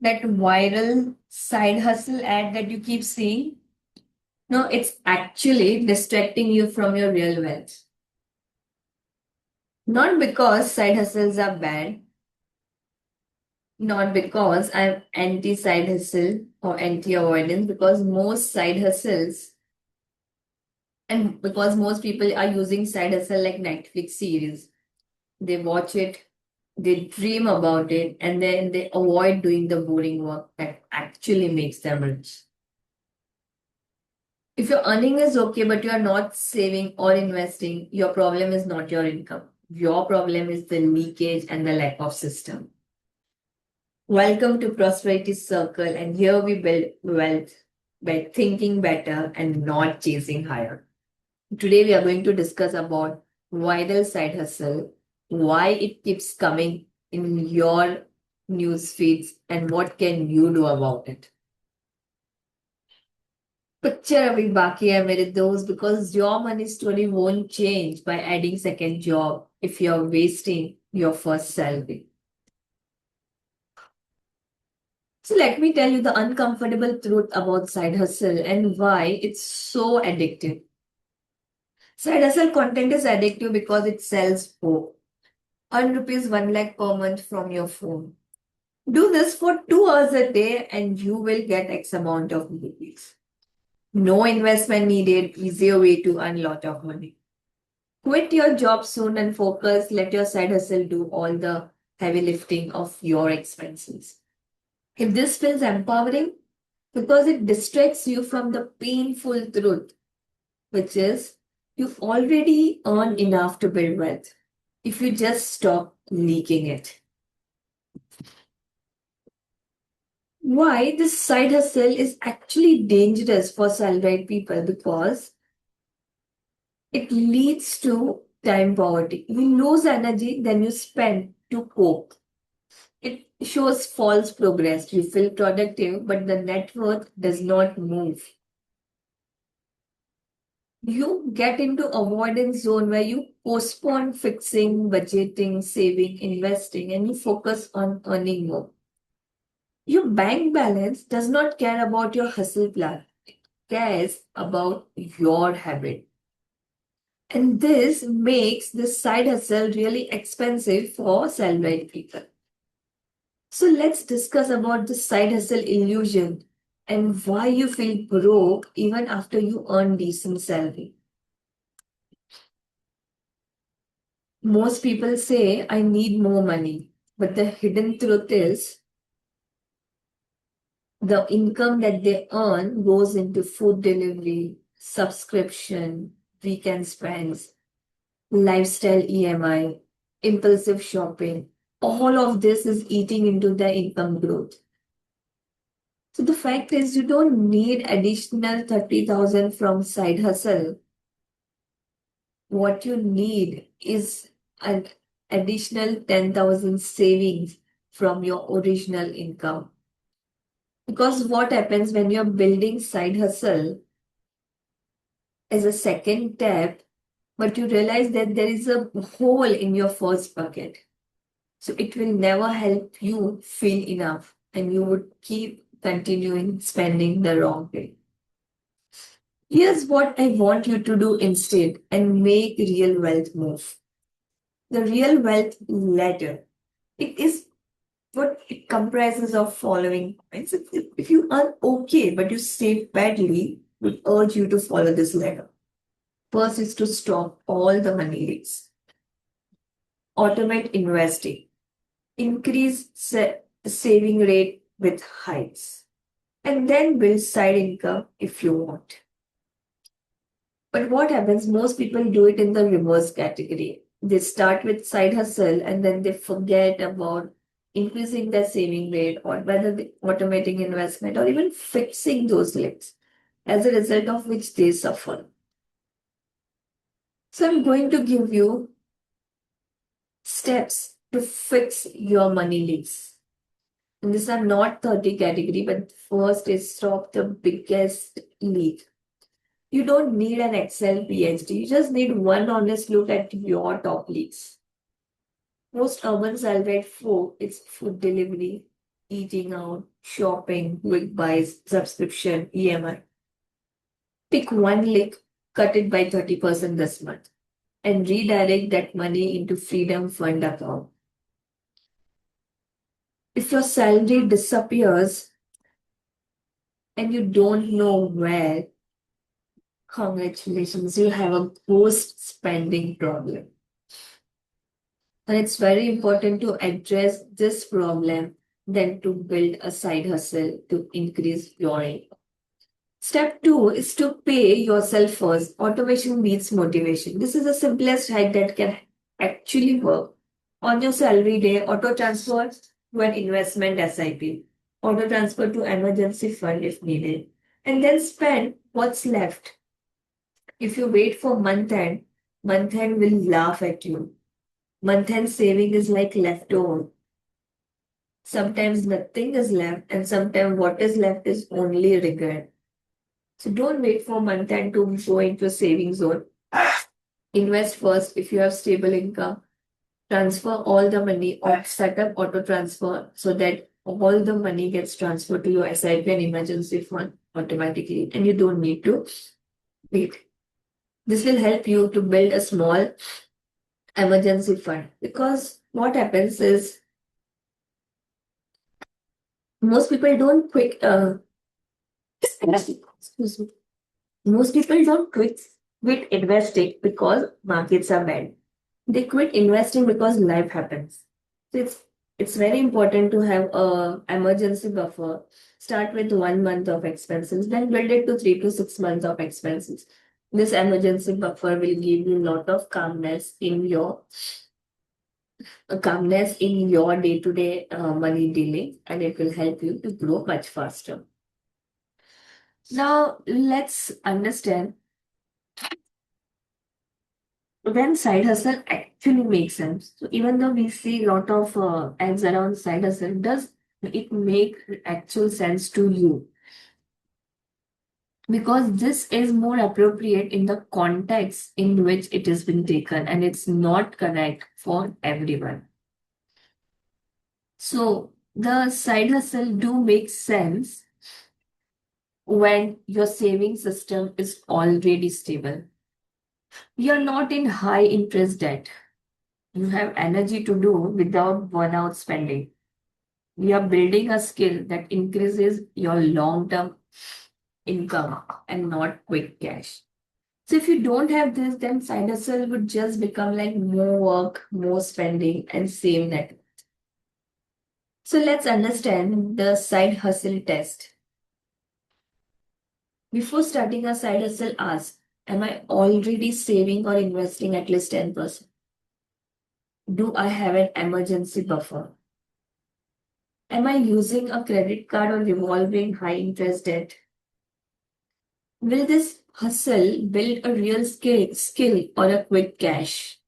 That viral side hustle ad that you keep seeing? No, it's actually distracting you from your real wealth. Not because side hustles are bad, not because I'm anti side hustle or anti avoidance, because most side hustles and because most people are using side hustle like Netflix series. They watch it, they dream about it, and then they avoid doing the boring work that actually makes them rich. If your earning is okay, but you are not saving or investing, your problem is not your income. Your problem is the leakage and the lack of system. Welcome to Prosperity Circle, and here we build wealth by thinking better and not chasing higher. Today we are going to discuss about viral side hustle, why it keeps coming in your news feeds, and what can you do about it. Picture अभी बाकी है मेरे दोस्त because your money story won't change by adding second job if you're wasting your first salary. So let me tell you the uncomfortable truth about side hustle and why it's so addictive. Side hustle content is addictive because it sells hope. Earn rupees 1 lakh per month from your phone. Do this for 2 hours a day and you will get X amount of rupees. No investment needed, easier way to earn lot of money. Quit your job soon and focus. Let your side hustle do all the heavy lifting of your expenses. If this feels empowering, because it distracts you from the painful truth, which is you already earn enough to build wealth if you just stop leaking it. Why this side hustle is actually dangerous for salaried people because it leads to time poverty. You lose energy, then you spend to cope. It shows false progress. You feel productive, but the net worth does not move. You get into avoidance zone where you postpone fixing, budgeting, saving, investing, and you focus on earning more. Your bank balance does not care about your hustle plan. It cares about your habit. And this makes this side hustle really expensive for salaried people. So let's discuss about the side hustle illusion and why you feel broke even after you earn decent salary. Most people say I need more money, but the hidden truth is the income that they earn goes into food delivery, subscription, weekend spends, lifestyle EMI, impulsive shopping. All of this is eating into the income growth. So the fact is you don't need additional 30,000 from side hustle. What you need is an additional 10,000 savings from your original income. Because what happens when you're building side hustle as a second tab, but you realize that there is a hole in your first bucket. So it will never help you feel enough and you would keep continuing spending the wrong way. Here's what I want you to do instead and make real wealth move. The real wealth ladder. It is what it comprises of following points. If you are okay but you save badly, would urge you to follow this ladder. First is to stop all the money leaks. Automate investing. Increase saving rate with hikes. And then build side income if you want. But what happens? Most people do it in the reverse category. They start with side hustle and then they forget about increasing their saving rate or whether they automating investment or even fixing those leaks, as a result of which they suffer. So I'm going to give you steps to fix your money leaks. And these are not 30 category, but first is stop the biggest leak. You don't need an Excel PhD. You just need one honest look at your top leads. Most urban salaried folk, it's food delivery, eating out, shopping, quick buys, subscription, EMI. Pick one lick, cut it by 30% this month, and redirect that money into Freedom Fund account. If your salary disappears and you don't know where, congratulations, you have a ghost spending problem. And it's very important to address this problem than to build a side hustle to increase your income. Step two is to pay yourself first. Automation beats motivation. This is the simplest hack that can actually work. On your salary day, auto transfer to an investment SIP, auto transfer to emergency fund if needed, and then spend what's left. If you wait for month end will laugh at you. Month end saving is like leftover. Sometimes nothing is left, and sometimes what is left is only regret. So don't wait for month end to go into a saving zone. Invest first if you have stable income. Transfer all the money or set up auto transfer so that all the money gets transferred to your SIP and emergency fund automatically, and you don't need to wait. This will help you to build a small emergency fund, because what happens is most people don't excuse me. Most people don't quit investing because markets are bad. They quit investing because life happens. So it's very important to have a emergency buffer. Start with 1 month of expenses, then build it to 3 to 6 months of expenses. This emergency buffer will give you a lot of calmness in your day-to-day money dealing, and it will help you to grow much faster. Now let's understand when side hustle actually makes sense. So even though we see a lot of ads around side hustle, does it make actual sense to you? Because this is more appropriate in the context in which it has been taken, and it's not correct for everyone. So the side hustle do make sense when your saving system is already stable. You're not in high interest debt. You have energy to do without burnout spending. You are building a skill that increases your long term income and not quick cash. So if you don't have this, then side hustle would just become like more work, more spending, and same net. So let's understand the side hustle test. Before starting a side hustle, ask, am I already saving or investing at least 10%? Do I have an emergency buffer? Am I using a credit card or revolving high interest debt? Will this hustle build a real skill or a quick cash?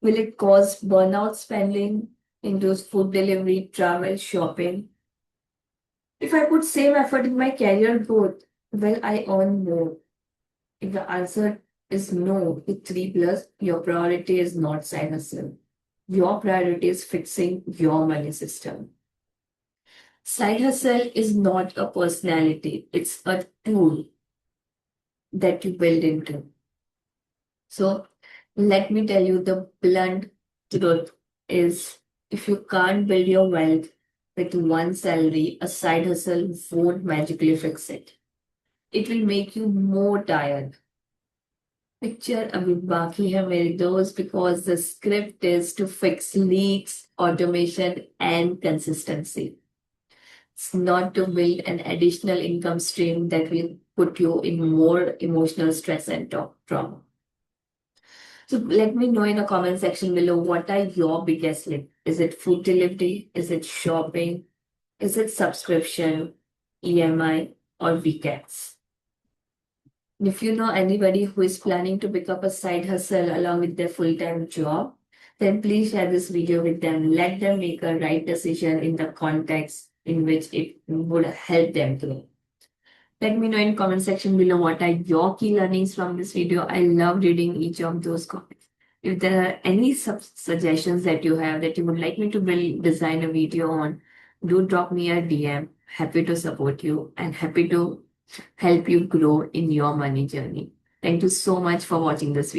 Will it cause burnout spending into food delivery, travel, shopping? If I put same effort in my career growth, will I earn more? If the answer is no with 3 plus, your priority is not side hustle. Your priority is fixing your money system. Side hustle is not a personality, it's a tool that you build into. So let me tell you the blunt truth is, if you can't build your wealth with one salary, a side hustle won't magically fix it. It will make you more tired. Picture अभी बाकी है मेरे दोस्त, because the script is to fix leaks, automation, and consistency. It's not to build an additional income stream that will put you in more emotional stress and trauma. So let me know in the comment section below, what are your biggest leap? Is it food delivery? Is it shopping? Is it subscription, EMI, or weekends? If you know anybody who is planning to pick up a side hustle along with their full-time job, then please share this video with them. Let them make a right decision in the context in which it would help them grow. Let me know in comment section below, what are your key learnings from this video. I love reading each of those comments. If there are any suggestions that you have that you would like me to design a video on, do drop me a DM. Happy to support you and happy to help you grow in your money journey. Thank you so much for watching this video.